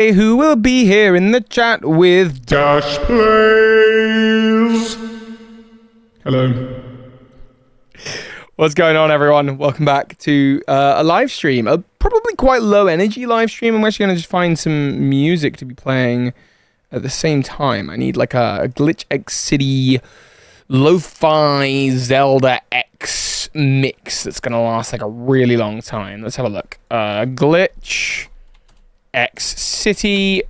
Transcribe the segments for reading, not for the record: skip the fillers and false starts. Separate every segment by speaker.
Speaker 1: Who will be here in the chat with
Speaker 2: Dash Plays. Hello.
Speaker 1: What's going on, everyone? Welcome back to a live stream, a probably quite low energy live stream. I'm actually going to just find some music to be playing at the same time. I need like a Glitch X City lo-fi Zelda X mix that's going to last like a really long time. Let's have a look. Glitch X City.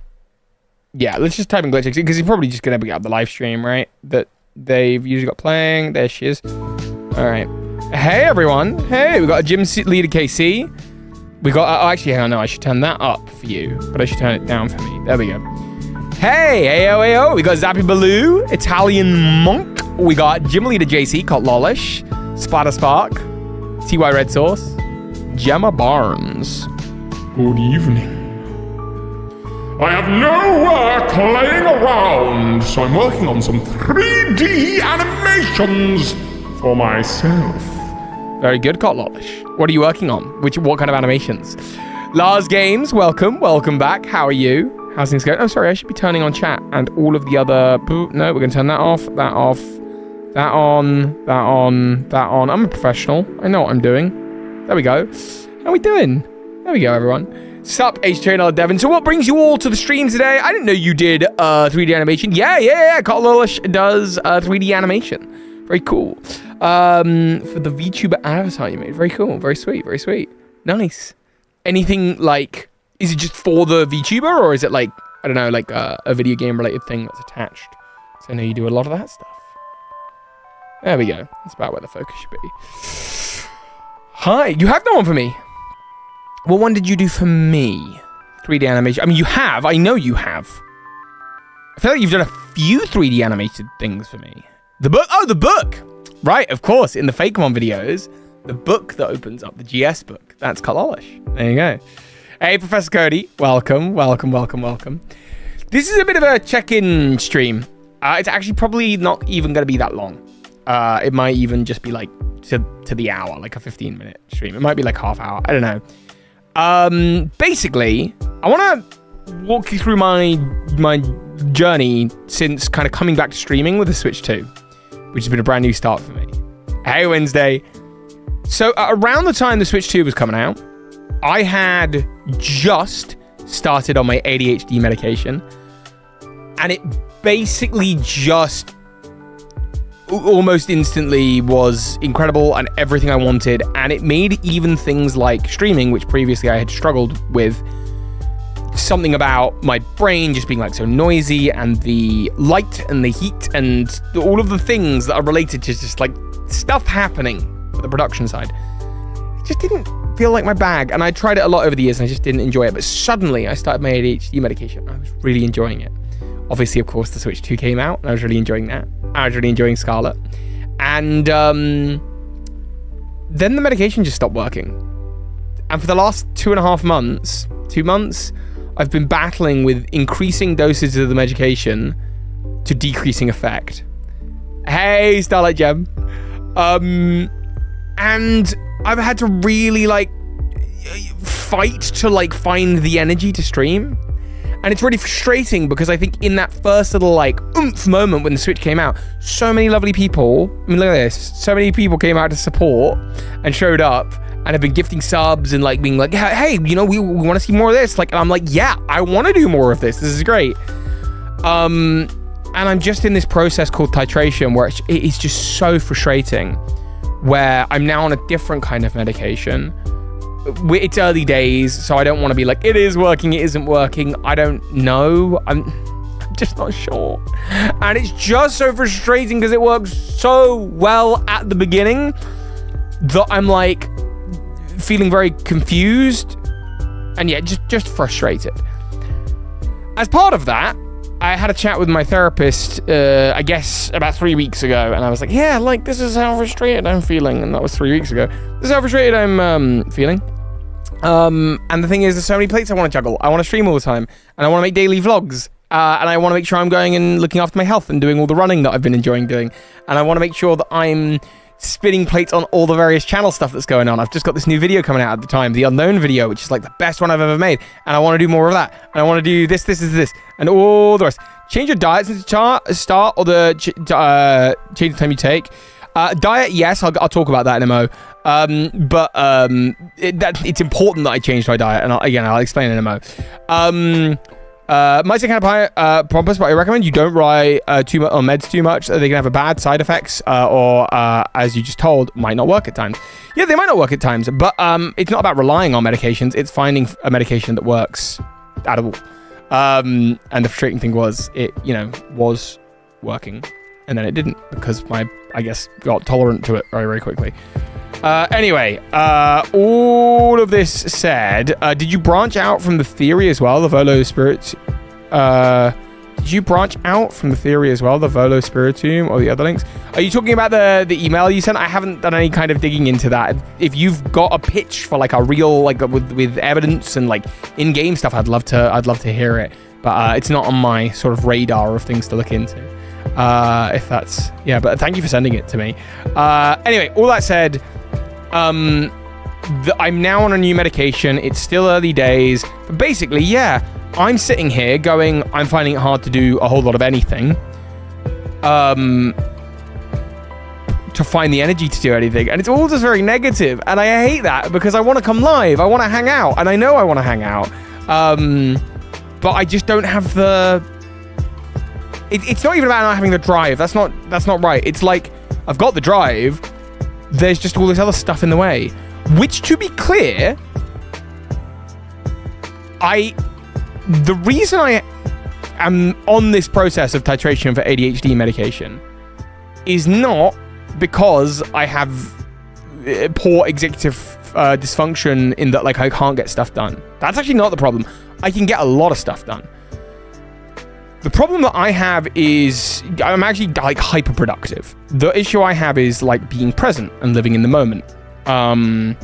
Speaker 1: Yeah, let's just type in Glitch X City because he's probably just going to be out the live stream, right? That they've usually got playing. There she is. All right. Hey, everyone. Hey, we got a gym leader KC. We got... actually, hang on. No, I should turn that up for you, but I should turn it down for me. There we go. Hey, Ayo. We got Zappy Baloo, Italian Monk. We got gym leader JC, called Lolish, Splatter Spark, TY Red Sauce, Gemma Barnes.
Speaker 2: Good evening. I have no work laying around, so I'm working on some 3D animations for myself.
Speaker 1: Very good, Cot Lolish. What are you working on? What kind of animations? Lars Games, welcome back. How are you? How's things going? Oh, sorry, I should be turning on chat and all of the other... No, we're going to turn that off, that off, that on, that on, that on. I'm a professional. I know what I'm doing. There we go. How are we doing? There we go, everyone. Sup, H2NL Devon. So what brings you all to the stream today? I didn't know you did 3D animation. Yeah. Cot Lolish does 3D animation. Very cool. For the VTuber avatar you made. Very cool. Very sweet. Nice. Anything like... Is it just for the VTuber, or is it like, I don't know, like a video game related thing that's attached? So I know you do a lot of that stuff. There we go. That's about where the focus should be. Hi, you have no one for me. What one did you do for me? 3D animation. I mean, you have. I know you have. I feel like you've done a few 3D animated things for me. The book. Oh, the book. Right, of course. In the Fake One videos, the book that opens up, the GS book. That's Cot Lolish. There you go. Hey, Professor Cody. Welcome. This is a bit of a check-in stream. It's actually probably not even going to be that long. It might even just be like to the hour, like a 15-minute stream. It might be like half hour. I don't know. Basically, I want to walk you through my journey since kind of coming back to streaming with the Switch 2, which has been a brand new start for me. Hey, Wednesday. So around the time the Switch 2 was coming out, I had just started on my ADHD medication, and it basically just almost instantly was incredible and everything I wanted, and it made even things like streaming, which previously I had struggled with, something about my brain just being like so noisy, and the light and the heat and all of the things that are related to just like stuff happening for the production side. It just didn't feel like my bag, and I tried it a lot over the years and I just didn't enjoy it. But suddenly I started my ADHD medication. I was really enjoying it. Obviously, of course, the Switch 2 came out and I was really enjoying that. I was really enjoying Scarlet, and then the medication just stopped working. And for the last 2 months, I've been battling with increasing dosages of the medication to decreasing effect. Hey, Starlight Gem. And I've had to really like fight to like find the energy to stream, and it's really frustrating because I think in that first little like oomph moment when the Switch came out, so many lovely people, I mean, look at this, so many people came out to support and showed up and have been gifting subs and like being like, hey, you know, we want to see more of this. Like, and I'm like, yeah, I want to do more of this. This is great. And I'm just in this process called titration where it is just so frustrating, where I'm now on a different kind of medication. It's early days, so I don't want to be like, it is working, it isn't working. I don't know. I'm just not sure. And it's just so frustrating because it works so well at the beginning that I'm like feeling very confused and yeah, just frustrated. As part of that, I had a chat with my therapist, I guess about 3 weeks ago, and I was like, yeah, like, this is how frustrated I'm feeling, and that was 3 weeks ago. This is how frustrated I'm feeling. And the thing is, there's so many plates I want to juggle. I want to stream all the time, and I want to make daily vlogs, and I want to make sure I'm going and looking after my health and doing all the running that I've been enjoying doing, and I want to make sure that I'm spinning plates on all the various channel stuff that's going on. I've just got this new video coming out at the time, the Unknown video, which is like the best one I've ever made. And I want to do more of that. And I want to do this, and all the rest. Change your diet since the start, or the change the time you take. Diet, yes, I'll talk about that in a mo. But it's important that I change my diet, and I'll explain in a mo. My second pompous, but I recommend you don't rely too much on meds too much. They can have a bad side effects, or as you just told, might not work at times. Yeah, they might not work at times, but it's not about relying on medications. It's finding a medication that works at all. And the frustrating thing was, it was working, and then it didn't because I guess got tolerant to it very, very quickly. Anyway, all of this said, did you branch out from the theory as well, the Volo Spirit? Did you branch out from the theory as well, the Volo Spiritum, or the other links? Are you talking about the email you sent? I haven't done any kind of digging into that. If you've got a pitch for like a real, like with evidence and like in-game stuff, I'd love to hear it. But it's not on my sort of radar of things to look into. If that's, yeah, but thank you for sending it to me. Anyway, all that said, I'm now on a new medication. It's still early days, but basically, yeah, I'm sitting here going, I'm finding it hard to do a whole lot of anything, to find the energy to do anything, and it's all just very negative, and I hate that because I want to come live, I want to hang out, and I know I want to hang out, but I just don't have the. It's not even about not having the drive. That's not right. It's like I've got the drive. There's just all this other stuff in the way. Which, to be clear, the reason I am on this process of titration for ADHD medication is not because I have poor executive dysfunction in that, like, I can't get stuff done. That's actually not the problem. I can get a lot of stuff done. The problem that I have is I'm actually like hyper productive. The issue I have is like being present and living in the moment. And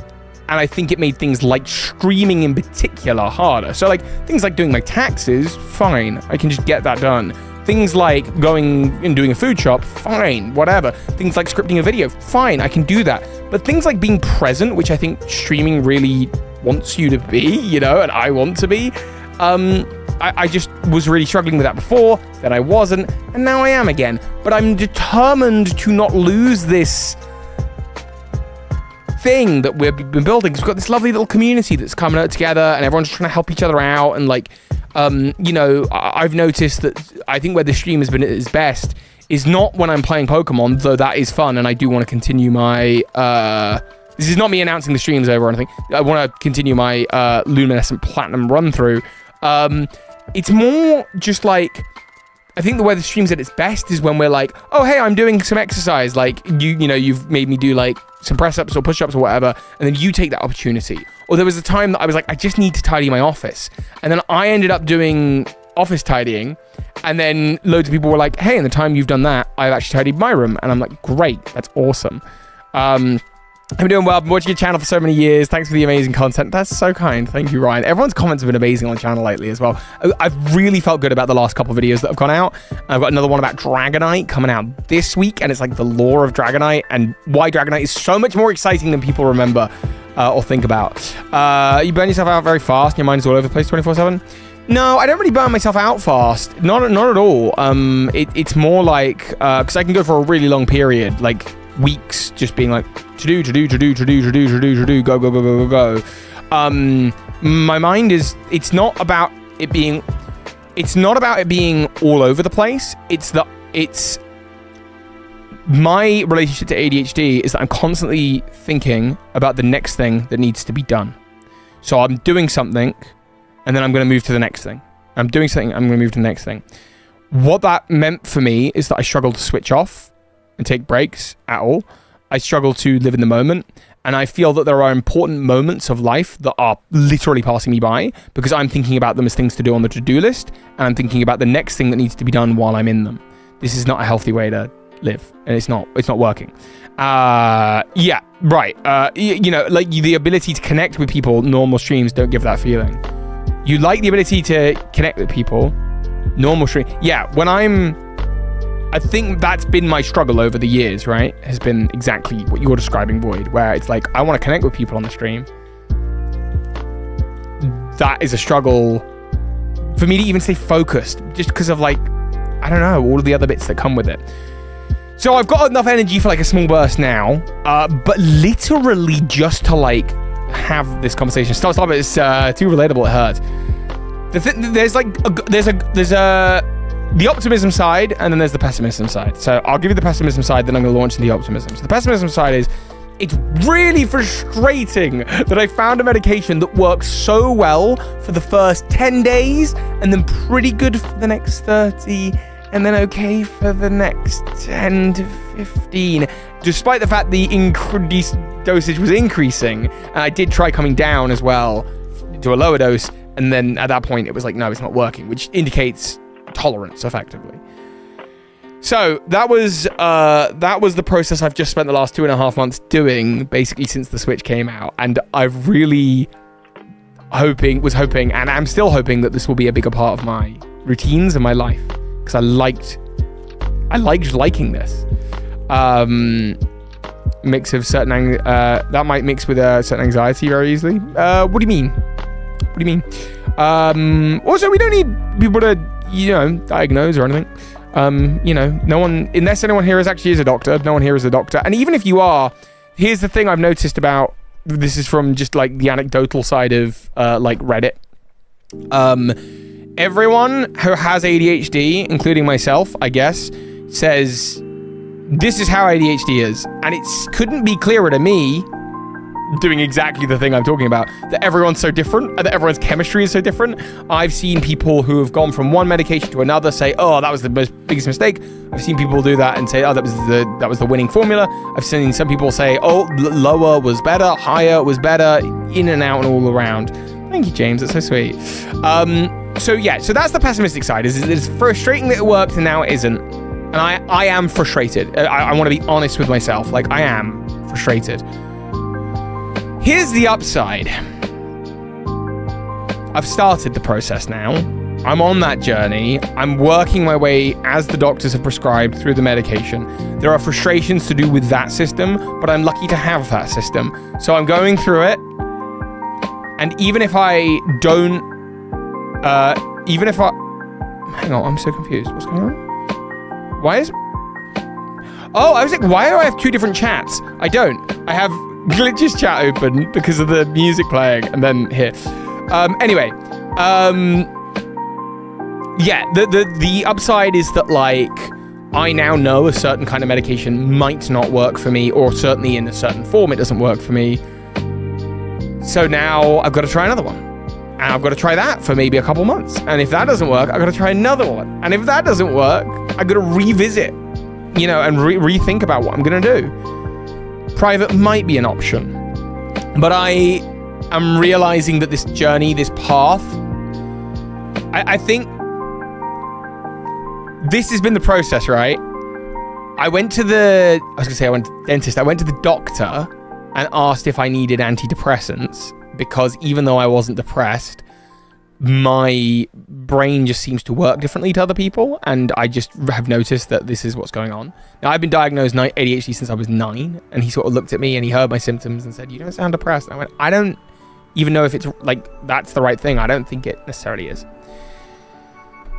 Speaker 1: I think it made things like streaming in particular harder. So like things like doing my taxes, fine. I can just get that done. Things like going and doing a food shop, fine, whatever. Things like scripting a video, fine, I can do that. But things like being present, which I think streaming really wants you to be, and I want to be, I just was really struggling with that before, then I wasn't, and now I am again. But I'm determined to not lose this thing that we've been building. We've got this lovely little community that's coming out together, and everyone's trying to help each other out. And like, I've noticed that I think where the stream has been at its best is not when I'm playing Pokemon, though that is fun, and I do want to continue my. This is not me announcing the stream's over or anything. I want to continue my Luminescent Platinum run through. It's more just like, I think the way the stream's at its best is when we're like, oh, hey, I'm doing some exercise. Like, you've made me do like some press-ups or push-ups or whatever. And then you take that opportunity. Or there was a time that I was like, I just need to tidy my office. And then I ended up doing office tidying. And then loads of people were like, hey, in the time you've done that, I've actually tidied my room. And I'm like, great, that's awesome. I've been doing well. I've been watching your channel for so many years. Thanks for the amazing content. That's so kind. Thank you, Ryan. Everyone's comments have been amazing on the channel lately as well. I've really felt good about the last couple of videos that have gone out. I've got another one about Dragonite coming out this week, and it's like the lore of Dragonite and why Dragonite is so much more exciting than people remember or think about. You burn yourself out very fast and your mind's all over the place 24/7? No, I don't really burn myself out fast. Not at all. It's more like, because I can go for a really long period, like weeks, just being like, to do, go. My mind is, it's not about it being all over the place. It's my relationship to ADHD is that I'm constantly thinking about the next thing that needs to be done. So I'm doing something, and then I'm going to move to the next thing. I'm doing something, I'm going to move to the next thing. What that meant for me is that I struggled to switch off and take breaks at all. I struggle to live in the moment, and I feel that there are important moments of life that are literally passing me by because I'm thinking about them as things to do on the to-do list, and I'm thinking about the next thing that needs to be done while I'm in them. This is not a healthy way to live, and it's not working. Yeah, right. Like the ability to connect with people, normal streams don't give that feeling. You like the ability to connect with people, normal stream. Yeah, when I think that's been my struggle over the years, right? Has been exactly what you're describing, Void, where it's like, I want to connect with people on the stream. That is a struggle for me to even stay focused, just because of like, I don't know, all of the other bits that come with it. So I've got enough energy for like a small burst now, but literally just to like have this conversation. Stop, it's too relatable, it hurts. There's the optimism side, and then there's the pessimism side. So I'll give you the pessimism side, then I'm going to launch into the optimism. So the pessimism side is, it's really frustrating that I found a medication that works so well for the first 10 days, and then pretty good for the next 30, and then okay for the next 10 to 15, despite the fact the increased dosage was increasing. And I did try coming down as well to a lower dose, and then at that point it was like, no, it's not working, which indicates tolerance effectively. So that was the process I've just spent the last 2.5 months doing, basically since the Switch came out, and I've really was hoping, and I'm still hoping, that this will be a bigger part of my routines and my life, because I liked liking this. Mix of certain that might mix with certain anxiety very easily. What do you mean? Also, we don't need people to diagnose or anything. No one, unless anyone here is a doctor, no one here is a doctor. And even if you are, here's the thing I've noticed about, this is from just like the anecdotal side of like Reddit. Everyone who has ADHD, including myself, I guess, says this is how ADHD is. And it couldn't be clearer to me, doing exactly the thing I'm talking about, that everyone's so different, and that everyone's chemistry is so different. I've seen people who have gone from one medication to another say, oh, that was the biggest mistake. I've seen people do that and say, oh, that was the winning formula. I've seen some people say, oh, lower was better, higher was better, in and out and all around. Thank you, James, that's so sweet. So that's the pessimistic side. It's frustrating that it worked and now it isn't. And I am frustrated. I want to be honest with myself. Like, I am frustrated. Here's the upside. I've started the process now. I'm on that journey. I'm working my way, as the doctors have prescribed, through the medication. There are frustrations to do with that system, but I'm lucky to have that system. So I'm going through it. And even if I don't... Hang on, I'm so confused. What's going on? Why is... Oh, I was like, why do I have two different chats? I don't. I have Glitch's chat open because of the music playing, and then here. Anyway, the upside is that, like, I now know a certain kind of medication might not work for me, or certainly in a certain form it doesn't work for me. So now I've got to try another one. And I've got to try that for maybe a couple months. And if that doesn't work, I've got to try another one. And if that doesn't work, I've got to revisit, and rethink about what I'm going to do. Private might be an option. But I am realizing that this journey, this path, I think this has been the process, right? I went to the dentist. I went to the doctor and asked if I needed antidepressants, because even though I wasn't depressed, my brain just seems to work differently to other people, and I just have noticed that this is what's going on. Now, I've been diagnosed ADHD since I was 9, and he sort of looked at me and he heard my symptoms and said, you don't sound depressed. And I went, I don't even know if it's like that's the right thing. I don't think it necessarily is.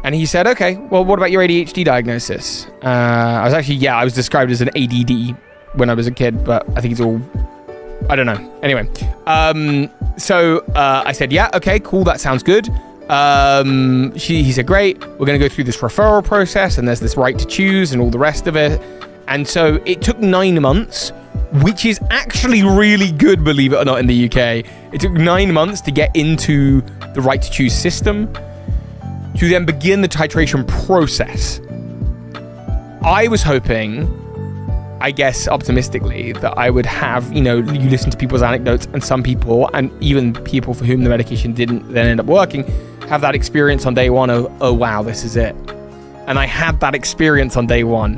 Speaker 1: And he said, okay, well, what about your ADHD diagnosis? I was described as an ADD when I was a kid, but I think it's all... I don't know. Anyway, so I said, yeah, okay, cool, that sounds good. He said, great, we're going to go through this referral process, and there's this right to choose and all the rest of it. And so it took 9 months, which is actually really good, believe it or not, in the UK. It took 9 months to get into the right to choose system, to then begin the titration process. I was hoping, I guess optimistically, that I would have, you listen to people's anecdotes, and some people, and even people for whom the medication didn't then end up working, have that experience on day one of, oh wow, this is it. And I had that experience on day one.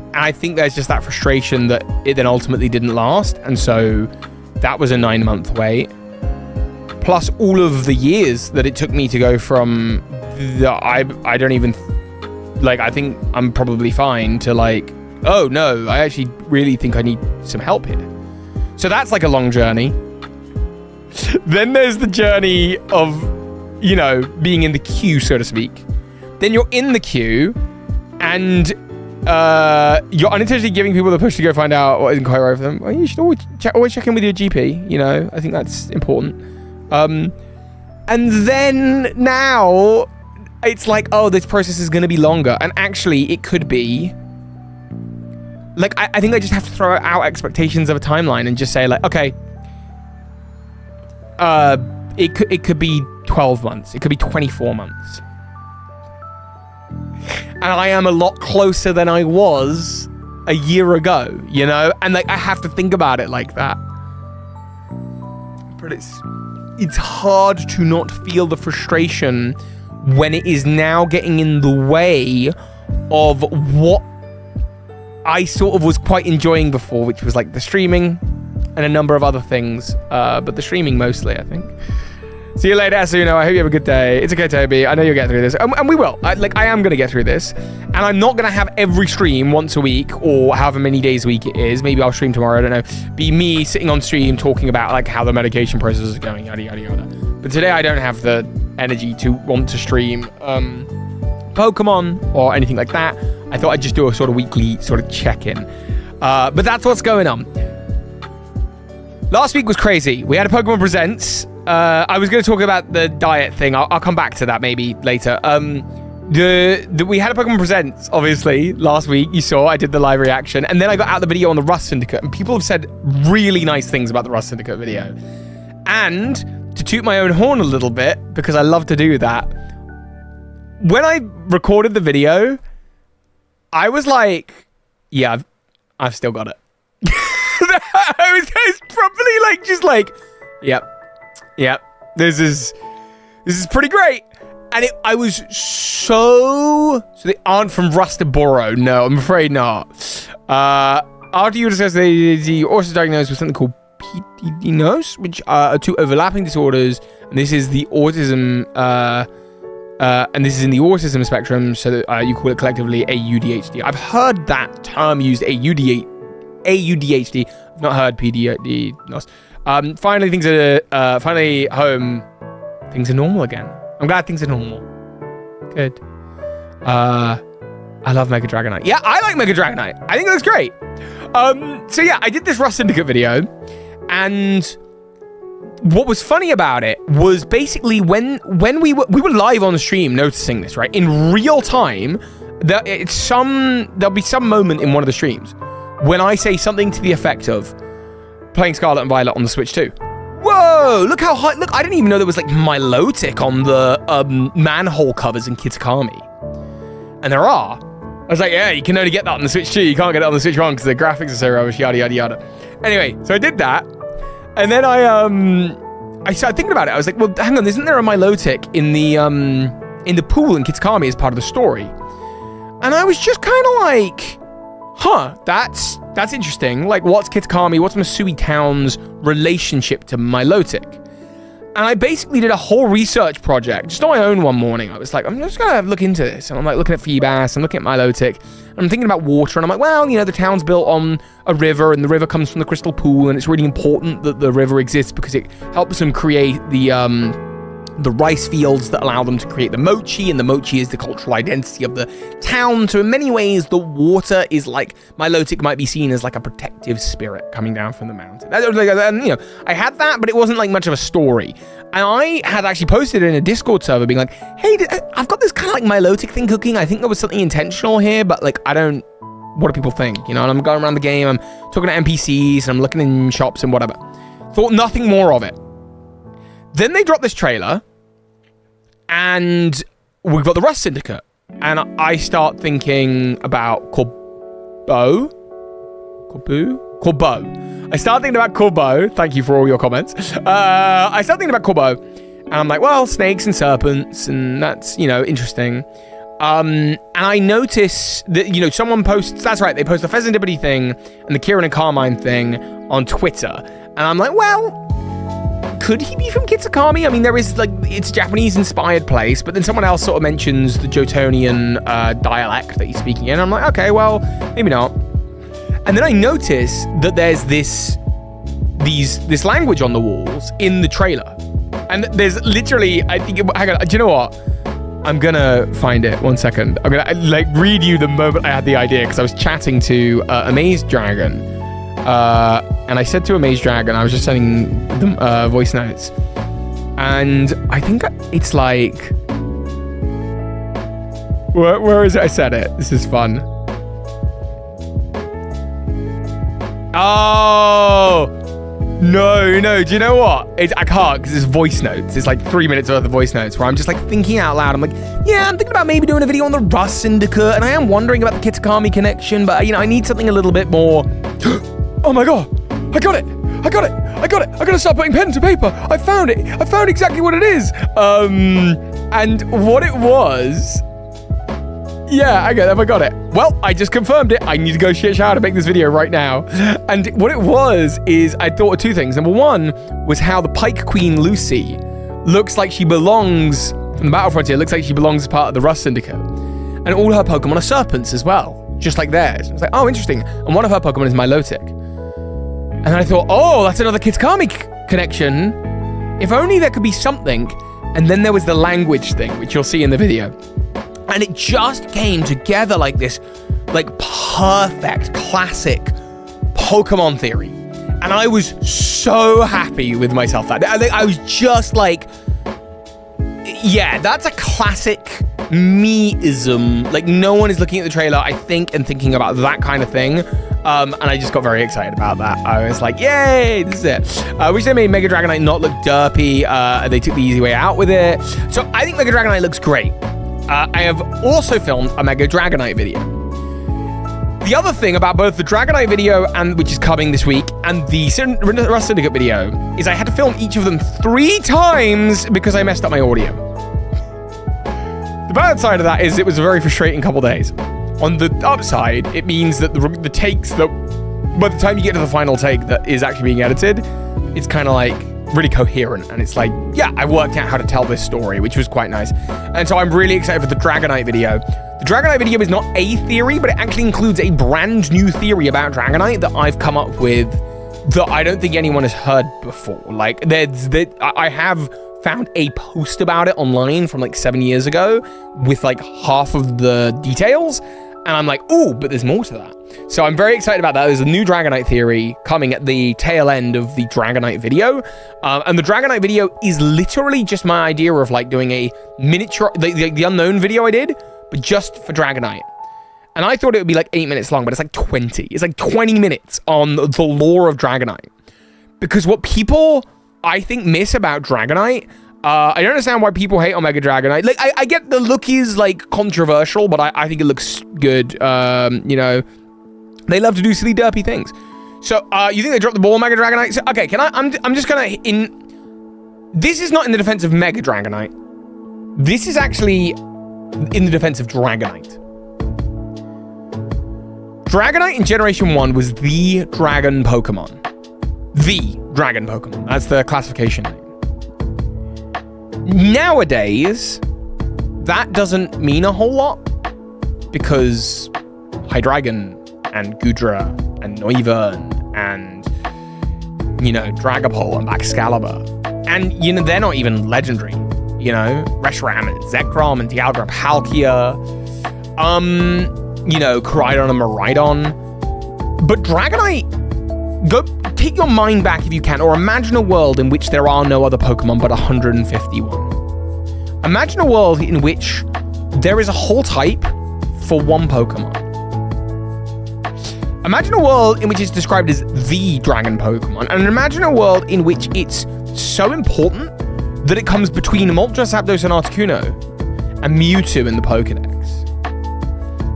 Speaker 1: And I think there's just that frustration that it then ultimately didn't last. And so that was a 9-month wait. Plus all of the years that it took me to go from I don't even like, I think I'm probably fine to like, oh no, I actually really think I need some help here. So that's like a long journey. Then there's the journey of, you know, being in the queue, so to speak. Then you're in the queue and you're unintentionally giving people the push to go find out what isn't quite right for them. Well, you should always check in with your GP, you know. I think that's important. And then now it's like, oh, this process is going to be longer. And actually, it could be. Like, I think I just have to throw out expectations of a timeline and just say, like, okay, it could be 12 months. It could be 24 months. And I am a lot closer than I was a year ago, you know? And like, I have to think about it like that. But it's hard to not feel the frustration when it is now getting in the way of what I sort of was quite enjoying before, which was like the streaming and a number of other things. But the streaming mostly, I think. See you later, Asuno. I hope you have a good day. It's okay, Toby. I know you'll get through this. And we will. I am going to get through this. And I'm not going to have every stream once a week or however many days a week it is. Maybe I'll stream tomorrow. I don't know. Be me sitting on stream talking about like how the medication process is going, yada, yada, yada. But today I don't have the energy to want to stream Pokemon or anything like that. I thought I'd just do a sort of weekly sort of check-in. But that's what's going on. Last week was crazy. We had a Pokemon Presents. I was going to talk about the diet thing. I'll come back to that maybe later. We had a Pokemon Presents, obviously, last week. You saw I did the live reaction. And then I got out the video on the Rust Syndicate. And people have said really nice things about the Rust Syndicate video. And to toot my own horn a little bit, because I love to do that, when I recorded the video, I was like, yeah, I've still got it. I was probably like, just like, yep, this is pretty great. And I was so they aren't from Rustiboro. No, I'm afraid not. After you discuss the also diagnosed with something called PDD-NOS, which are two overlapping disorders, and this is the autism, and this is in the autism spectrum, so that, you call it collectively AUDHD. I've heard that term used, AUDHD. I've not heard PDD-NOS. Finally, things are finally home. Things are normal again. I'm glad things are normal. Good. I love Mega Dragonite. Yeah, I like Mega Dragonite. I think it looks great. So yeah, I did this Rust Syndicate video, and what was funny about it was basically when we were live on the stream noticing this, right? In real time, there'll be some moment in one of the streams when I say something to the effect of playing Scarlet and Violet on the Switch 2. Whoa, look how high, look, I didn't even know there was like Milotic on the manhole covers in Kitakami. And there are. I was like, yeah, you can only get that on the Switch 2. You can't get it on the Switch 1 because the graphics are so rubbish, yada, yada, yada. Anyway, so I did that. And then I started thinking about it. I was like, well, hang on, isn't there a Milotic in the pool in Kitakami as part of the story? And I was just kind of like, huh, that's interesting. Like, what's Kitakami, what's Masui Town's relationship to Milotic? And I basically did a whole research project, just on my own one morning. I was like, I'm just going to look into this. And I'm like looking at Feebas, I'm looking at Milotic, and I'm thinking about water, and I'm like, well, you know, the town's built on a river, and the river comes from the crystal pool, and it's really important that the river exists because it helps them create the rice fields that allow them to create the mochi, and the mochi is the cultural identity of the town. So in many ways, the water is like, Milotic might be seen as like a protective spirit coming down from the mountain. And, you know, I had that, but it wasn't like much of a story. And I had actually posted it in a Discord server being like, hey, I've got this kind of like Milotic thing cooking. I think there was something intentional here, but like, what do people think? You know, and I'm going around the game, I'm talking to NPCs, and I'm looking in shops and whatever. Thought nothing more of it. Then they dropped this trailer, and we've got the Rust Syndicate. And I start thinking about Corbo. I start thinking about Corbo. Thank you for all your comments. I start thinking about Corbo. And I'm like, well, snakes and serpents, and that's, you know, interesting. And I notice that, you know, someone posts, that's right, they post the Pheasantibity thing and the Kieran and Carmine thing on Twitter. And I'm like, well, could he be from Kitsukami? I mean, there is like, it's a Japanese-inspired place, but then someone else sort of mentions the Jotonian dialect that he's speaking in. I'm like, okay, well, maybe not. And then I notice that there's this language on the walls in the trailer. And there's literally, I think, hang on, do you know what? I'm gonna find it. 1 second. I'm gonna like read you the moment I had the idea, because I was chatting to Amaze Dragon. And I said to Amaze Dragon, I was just sending them voice notes. And I think it's like, where is it? I said it. This is fun. Oh, no. Do you know what? I can't, because it's voice notes. It's like 3 minutes worth of voice notes where I'm just like thinking out loud. I'm like, yeah, I'm thinking about maybe doing a video on the Rust Syndicate, and I am wondering about the Kitsukami connection, but I need something a little bit more. Oh my God, I got it. I gotta start putting pen to paper. I found it. I found exactly what it is. And what it was, yeah, I got it. Well, I just confirmed it. I need to go shit shower to make this video right now. And what it was is I thought of two things. Number one was how the Pike Queen Lucy looks like she belongs from the Battle Frontier. Looks like she belongs as part of the Rust Syndicate. And all her Pokemon are serpents as well, just like theirs. I was like, oh, interesting. And one of her Pokemon is Milotic. And then I thought, oh, that's another Kitsukami connection. If only there could be something. And then there was the language thing, which you'll see in the video. And it just came together like this, like perfect, classic Pokemon theory. And I was so happy with myself that I was just like, yeah, that's a classic me-ism. Like, no one is looking at the trailer, I think, and thinking about that kind of thing. And I just got very excited about that. I was like, yay, this is it. Which they made Mega Dragonite not look derpy. They took the easy way out with it. So I think Mega Dragonite looks great. I have also filmed a Mega Dragonite video. The other thing about both the Dragonite video, which is coming this week, and the Rust Syndicate video, is I had to film each of them 3 times because I messed up my audio. The bad side of that is it was a very frustrating couple days. On the upside, it means that the takes that, by the time you get to the final take that is actually being edited, it's kind of like really coherent, and it's like, yeah, I worked out how to tell this story, which was quite nice. And so I'm really excited for the Dragonite video. The Dragonite video is not a theory, but it actually includes a brand new theory about Dragonite that I've come up with that I don't think anyone has heard before. Like, I have found a post about it online from like 7 years ago with like half of the details, and I'm like, ooh, but there's more to that. So I'm very excited about that. There's a new Dragonite theory coming at the tail end of the Dragonite video. And the Dragonite video is literally just my idea of like doing a miniature, the unknown video I did, but just for Dragonite. And I thought it would be like 8 minutes long, but it's like 20. It's like 20 minutes on the lore of Dragonite. Because what people, I think, miss about Dragonite, I don't understand why people hate on Mega Dragonite. Like, I get the look is like controversial, but I think it looks good. They love to do silly derpy things. So you think they dropped the ball on Mega Dragonite? So, okay, I'm just gonna this is not in the defense of Mega Dragonite. This is actually in the defense of Dragonite. Dragonite in Generation 1 was the dragon Pokemon. The dragon Pokemon. That's the classification name. Nowadays, that doesn't mean a whole lot because Hydreigon and Gudra and Noivern and, Dragapult and Excalibur. And, they're not even legendary. Reshiram and Zekrom and Dialga and Palkia. Koraidon and Miraidon. But Dragonite, go take your mind back if you can, or imagine a world in which there are no other Pokemon but 151. Imagine a world in which there is a whole type for one Pokemon. Imagine a world in which it's described as the dragon Pokemon, and imagine a world in which it's so important that it comes between Moltres, Zapdos, and Articuno, and Mewtwo in the Pokedex.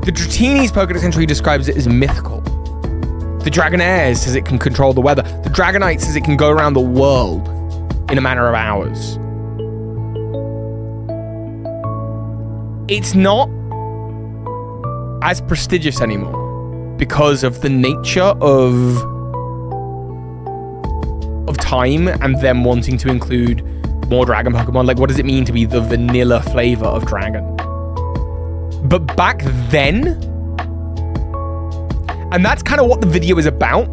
Speaker 1: The Dratini's Pokedex entry describes it as mythical. The Dragonair says it can control the weather. The Dragonite says it can go around the world in a matter of hours. It's not as prestigious anymore time and them wanting to include more dragon Pokemon. Like, what does it mean to be the vanilla flavor of dragon? But back then, and that's kind of what the video is about.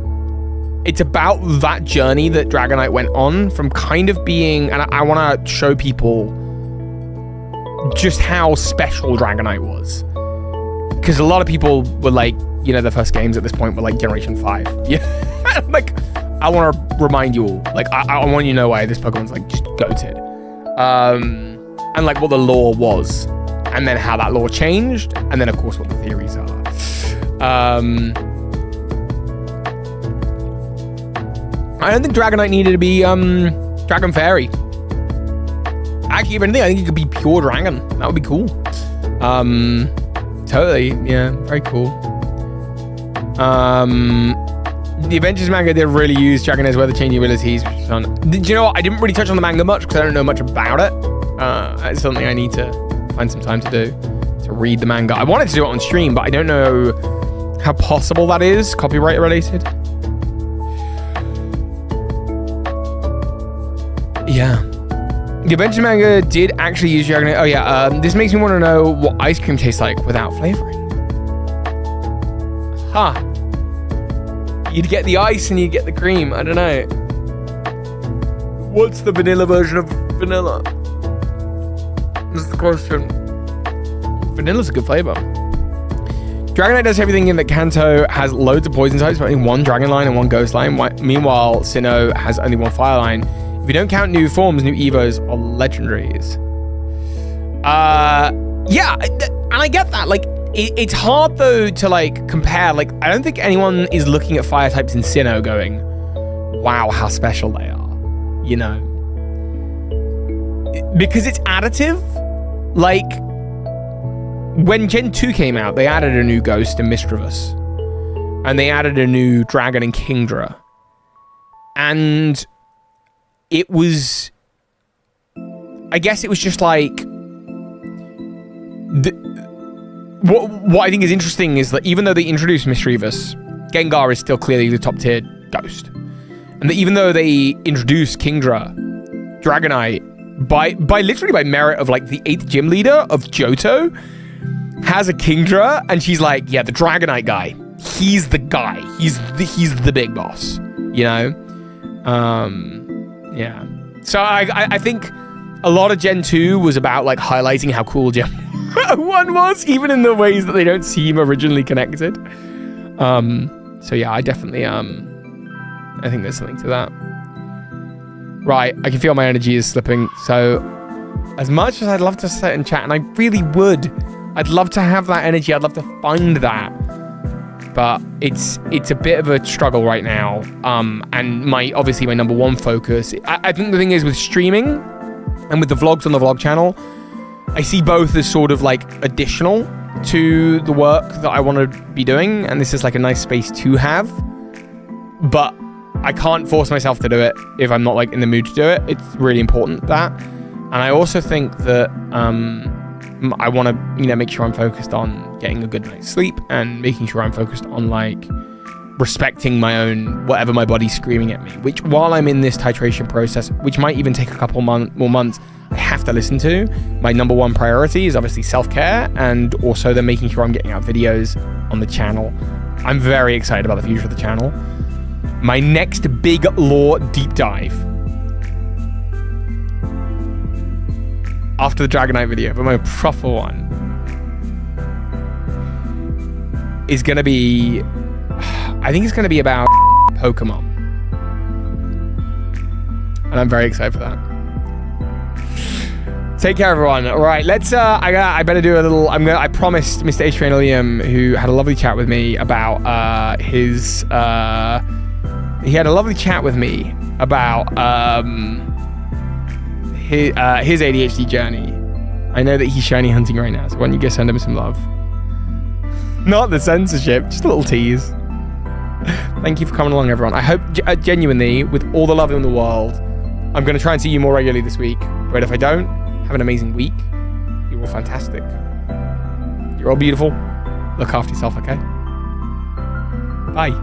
Speaker 1: It's about that journey that Dragonite went on from kind of being, and I want to show people just how special Dragonite was. Because a lot of people were like, you know, the first games at this point were like Generation 5. Yeah. Like, I want to remind you all, like, I want you to know why this Pokemon's like just goated. And like what the lore was, and then how that lore changed, and then of course what the theories are. I don't think Dragonite needed to be Dragon Fairy. Actually, if anything, I think it could be pure Dragon. That would be cool. Totally, yeah, very cool. The Adventures manga did really use Dragonair's weather-changing abilities. Did you know what? I didn't really touch on the manga much because I don't know much about it. It's something I need to find some time to do, to read the manga. I wanted to do it on stream, but I don't know how possible that is, copyright related. Yeah. The Adventure manga did actually use Dragonite. Oh yeah, this makes me want to know what ice cream tastes like without flavoring. Huh. You'd get the ice and you'd get the cream. I don't know. What's the vanilla version of vanilla? That's the question. Vanilla's a good flavor. Dragonite does everything in that Kanto has loads of poison types, but only one dragon line and one ghost line. Meanwhile, Sinnoh has only one fire line. If you don't count new forms, new Evos are legendaries. Yeah, and I get that. Like, it's hard though to like compare. Like, I don't think anyone is looking at fire types in Sinnoh going, "Wow, how special they are," you know, because it's additive. Like, when Gen 2 came out, they added a new Ghost in Misdreavus, and they added a new Dragon in Kingdra, and it was, I guess it was just like, what I think is interesting is that even though they introduced Misdreavus, Gengar is still clearly the top tier Ghost. And that even though they introduced Kingdra, Dragonite, by literally by merit of like the 8th gym leader of Johto, has a Kingdra, and she's like, yeah, the Dragonite guy, he's the guy, he's the big boss, you know? Yeah. So I think a lot of Gen 2 was about like highlighting how cool Gen 1 was, even in the ways that they don't seem originally connected. So yeah, I definitely I think there's something to that. Right, I can feel my energy is slipping. So as much as I'd love to sit and chat, and I really would, I'd love to have that energy, I'd love to find that. But it's a bit of a struggle right now. And obviously my number one focus, I think the thing is with streaming and with the vlogs on the vlog channel, I see both as sort of like additional to the work that I want to be doing. And this is like a nice space to have, but I can't force myself to do it if I'm not like in the mood to do it. It's really important that. And I also think that, I want to, you know, make sure I'm focused on getting a good night's sleep and making sure I'm focused on like respecting my own, whatever my body's screaming at me, which while I'm in this titration process, which might even take a couple more months, I have to listen to. My number one priority is obviously self-care, and also then making sure I'm getting out videos on the channel. I'm very excited about the future of the channel. My next big lore deep dive, after the Dragonite video, but my proper one is going to be, I think it's going to be about Pokemon. And I'm very excited for that. Take care, everyone. All right, let's, I better do a little, I promised Mr. Adrian William, who had a lovely chat with me about he had a lovely chat with me about his ADHD journey. I know that he's shiny hunting right now, so why don't you go send him some love? Not the censorship, just a little tease. Thank you for coming along, everyone. I hope genuinely, with all the love in the world, I'm going to try and see you more regularly this week. But if I don't, have an amazing week. You're all fantastic. You're all beautiful. Look after yourself, okay? Bye.